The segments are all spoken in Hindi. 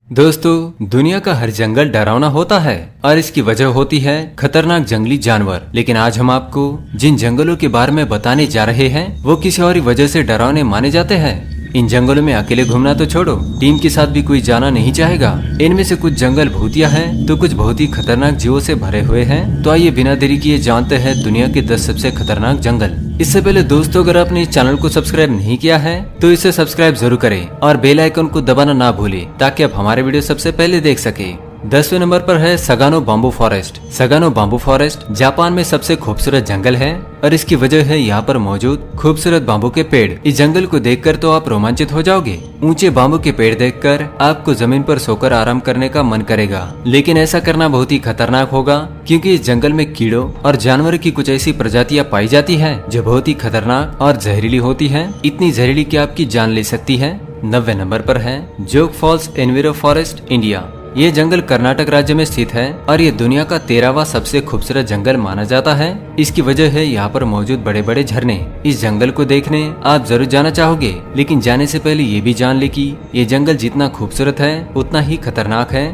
दोस्तों, दुनिया का हर जंगल डरावना होता है और इसकी वजह होती है खतरनाक जंगली जानवर। लेकिन आज हम आपको जिन जंगलों के बारे में बताने जा रहे हैं वो किसी और वजह से डरावने माने जाते हैं। इन जंगलों में अकेले घूमना तो छोड़ो, टीम के साथ भी कोई जाना नहीं चाहेगा। इनमें से कुछ जंगल भूतिया हैं तो कुछ बहुत ही खतरनाक जीवों से भरे हुए हैं। तो आइए बिना देरी किए जानते हैं दुनिया के 10 सबसे खतरनाक जंगल। इससे पहले दोस्तों, अगर आपने इस चैनल को सब्सक्राइब नहीं किया है तो इसे सब्सक्राइब जरूर करें और बेल आइकन को दबाना ना भूलें ताकि आप हमारे वीडियो सबसे पहले देख सके। 10वें नंबर पर है Sagano bamboo forest. Sagano bamboo forest Japan में सबसे खूबसूरत जंगल है और इसकी वजह है यहाँ पर मौजूद खूबसूरत बाम्बू के पेड़। इस जंगल को देखकर तो आप रोमांचित हो जाओगे। ऊंचे बाम्बू के पेड़ देखकर आपको जमीन पर सोकर आराम करने का मन करेगा, लेकिन ऐसा करना बहुत ही खतरनाक होगा क्योंकि इस जंगल में कीड़ों और जानवरों की कुछ ऐसी प्रजातियां पाई जाती है जो बहुत ही खतरनाक और जहरीली होती है। इतनी जहरीली कि आपकी जान ले सकती है। 90वें नंबर पर है जोग फॉल्स एनविरो फॉरेस्ट, इंडिया। ये जंगल कर्नाटक राज्य में स्थित है और ये दुनिया का 13वां सबसे खूबसूरत जंगल माना जाता है। इसकी वजह है यहाँ पर मौजूद बड़े बड़े झरने। इस जंगल को देखने आप जरूर जाना चाहोगे, लेकिन जाने से पहले ये भी जान ले कि ये जंगल जितना खूबसूरत है उतना ही खतरनाक है।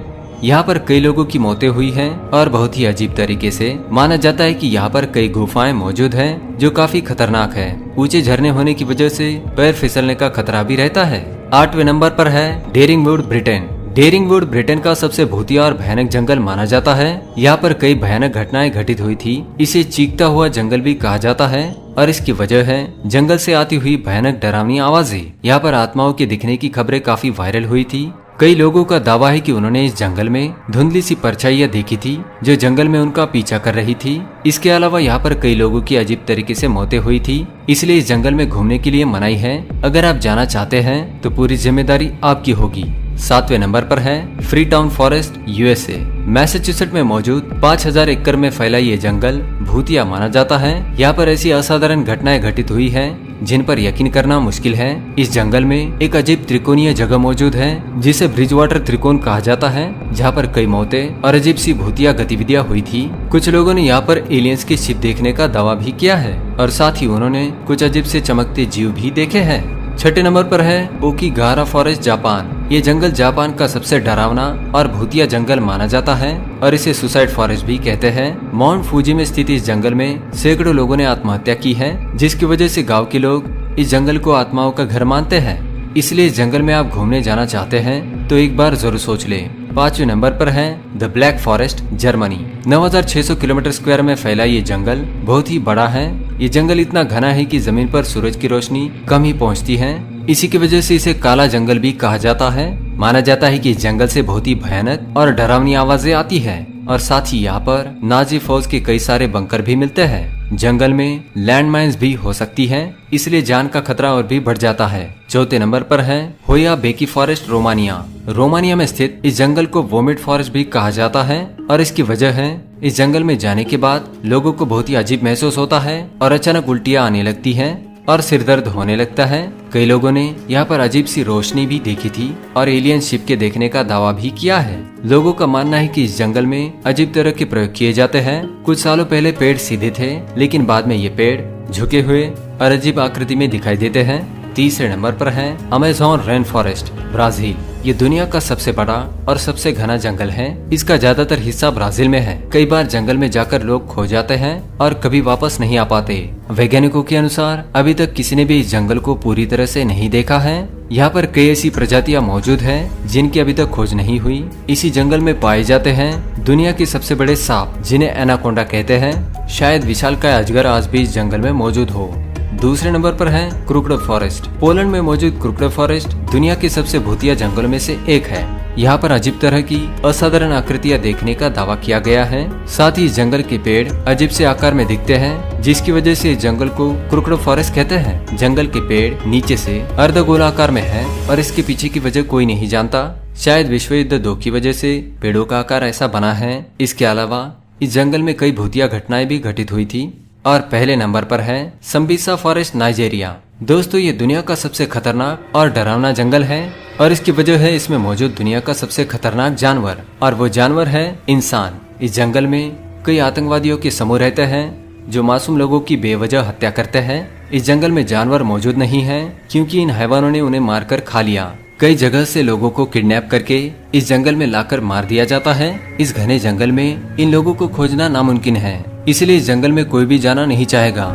यहाँ पर कई लोगों की मौतें हुई हैं और बहुत ही अजीब तरीके से माना जाता है कि यहाँ पर कई गुफाएं मौजूद हैं जो काफी खतरनाक है। ऊंचे झरने होने की वजह से पैर फिसलने का खतरा भी रहता है। 8वें नंबर पर है डेरिंगवुड, ब्रिटेन। डेरिंगवुड ब्रिटेन का सबसे भूतिया और भयानक जंगल माना जाता है। यहाँ पर कई भयानक घटनाएं घटित हुई थी। इसे चीखता हुआ जंगल भी कहा जाता है और इसकी वजह है जंगल से आती हुई भयानक डरावनी आवाजें। यहाँ पर आत्माओं के दिखने की खबरें काफी वायरल हुई थी। कई लोगों का दावा है कि उन्होंने इस जंगल में धुंधली सी परछाइयां देखी थी जो जंगल में उनका पीछा कर रही थी। इसके अलावा यहाँ पर कई लोगों की अजीब तरीके से मौतें हुई थी, इसलिए इस जंगल में घूमने के लिए मनाही है। अगर आप जाना चाहते हैं तो पूरी जिम्मेदारी आपकी होगी। 7वें नंबर पर है free town forest, USA. Massachusetts में मौजूद 5000 एकड़ में फैला ये जंगल भूतिया माना जाता है। यहाँ पर ऐसी असाधारण घटनाएं घटित हुई हैं जिन पर यकीन करना मुश्किल है। इस जंगल में एक अजीब त्रिकोणीय जगह मौजूद है जिसे ब्रिजवाटर त्रिकोण कहा जाता है, जहाँ पर कई मौतें और अजीब सी भूतिया गतिविधियां हुई थी। कुछ लोगों ने यहाँ पर एलियंस की शिप देखने का दावा भी किया है और साथ ही उन्होंने कुछ अजीब से चमकते जीव भी देखे हैं। 6ठे नंबर पर है ओकिगारा फॉरेस्ट, जापान। ये जंगल जापान का सबसे डरावना और भूतिया जंगल माना जाता है और इसे सुसाइड फॉरेस्ट भी कहते हैं। माउंट फूजी में स्थित इस जंगल में सैकड़ों लोगों ने आत्महत्या की है, जिसकी वजह से गांव के लोग इस जंगल को आत्माओं का घर मानते हैं। इसलिए इस जंगल में आप घूमने जाना चाहते हैं तो एक बार जरूर सोच ले। 5वें नंबर पर है the black forest, Germany. 9600 kilometre square में फैला ये जंगल बहुत ही बड़ा है। ये जंगल इतना घना है कि जमीन पर सूरज की रोशनी कम ही पहुंचती है। इसी की वजह से इसे काला जंगल भी कहा जाता है। माना जाता है कि इस जंगल से बहुत ही भयानक और डरावनी आवाजें आती है और साथ ही यहाँ पर नाजी फौज के कई सारे बंकर भी मिलते हैं। जंगल में लैंड माइन्स भी हो सकती है, इसलिए जान का खतरा और भी बढ़ जाता है। 4थे नंबर पर है होया बेकी फॉरेस्ट, रोमानिया। रोमानिया में स्थित इस जंगल को वोमिट फॉरेस्ट भी कहा जाता है और इसकी वजह है इस जंगल में जाने के बाद लोगों को बहुत ही अजीब महसूस होता है और अचानक उल्टियां आने लगती है और सिर दर्द होने लगता है। कई लोगों ने यहाँ पर अजीब सी रोशनी भी देखी थी और एलियन शिप के देखने का दावा भी किया है। लोगों का मानना है कि इस जंगल में अजीब तरह के प्रयोग किए जाते हैं। कुछ सालों पहले पेड़ सीधे थे, लेकिन बाद में ये पेड़ झुके हुए और अजीब आकृति में दिखाई देते हैं। 3रे नंबर पर है अमेज़न रेन फॉरेस्ट, ब्राजील। ये दुनिया का सबसे बड़ा और सबसे घना जंगल है। इसका ज्यादातर हिस्सा ब्राजील में है। कई बार जंगल में जाकर लोग खो जाते हैं और कभी वापस नहीं आ पाते। वैज्ञानिकों के अनुसार अभी तक किसी ने भी इस जंगल को पूरी तरह से नहीं देखा है। यहाँ पर कई ऐसी प्रजातियां मौजूद हैं जिनकी अभी तक खोज नहीं हुई। इसी जंगल में पाए जाते हैं दुनिया के सबसे बड़े सांप, जिन्हें एनाकोंडा कहते हैं। शायद विशालकाय अजगर आज भी इस जंगल में मौजूद हो। 2रे नंबर पर है क्रुकड फॉरेस्ट। पोलैंड में मौजूद क्रुकड फॉरेस्ट दुनिया के सबसे भूतिया जंगलों में से एक है। यहाँ पर अजीब तरह की असाधारण आकृतियां देखने का दावा किया गया है। साथ ही इस जंगल के पेड़ अजीब से आकार में दिखते हैं, जिसकी वजह से इस जंगल को क्रुकड फॉरेस्ट कहते हैं। जंगल के पेड़ नीचे से अर्धगोलाकार में है और इसके पीछे की वजह कोई नहीं जानता। शायद विश्व युद्ध 2 की वजह से पेड़ों का आकार ऐसा बना है। इसके अलावा इस जंगल में कई भूतिया घटनाएं भी घटित हुई थी। और पहले नंबर पर है संबिसा फॉरेस्ट, नाइजीरिया। दोस्तों, ये दुनिया का सबसे खतरनाक और डरावना जंगल है और इसकी वजह है इसमें मौजूद दुनिया का सबसे खतरनाक जानवर, और वो जानवर है इंसान। इस जंगल में कई आतंकवादियों के समूह रहते हैं जो मासूम लोगों की बेवजह हत्या करते हैं। इस जंगल में जानवर मौजूद नहीं है क्योंकि इन हैवानों ने उन्हें मारकर खा लिया। कई जगह से लोगों को किडनैप करके इस जंगल में लाकर मार दिया जाता है। इस घने जंगल में इन लोगों को खोजना नामुमकिन है, इसलिए इस जंगल में कोई भी जाना नहीं चाहेगा।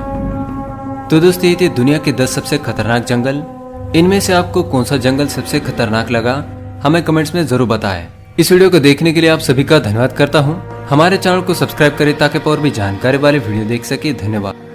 तो दोस्तों, ये थे दुनिया के 10 सबसे खतरनाक जंगल। इनमें से आपको कौन सा जंगल सबसे खतरनाक लगा, हमें कमेंट्स में जरूर बताएं। इस वीडियो को देखने के लिए आप सभी का धन्यवाद करता हूँ। हमारे चैनल को सब्सक्राइब करें ताकि और भी जानकारी वाले वीडियो देख सके। धन्यवाद।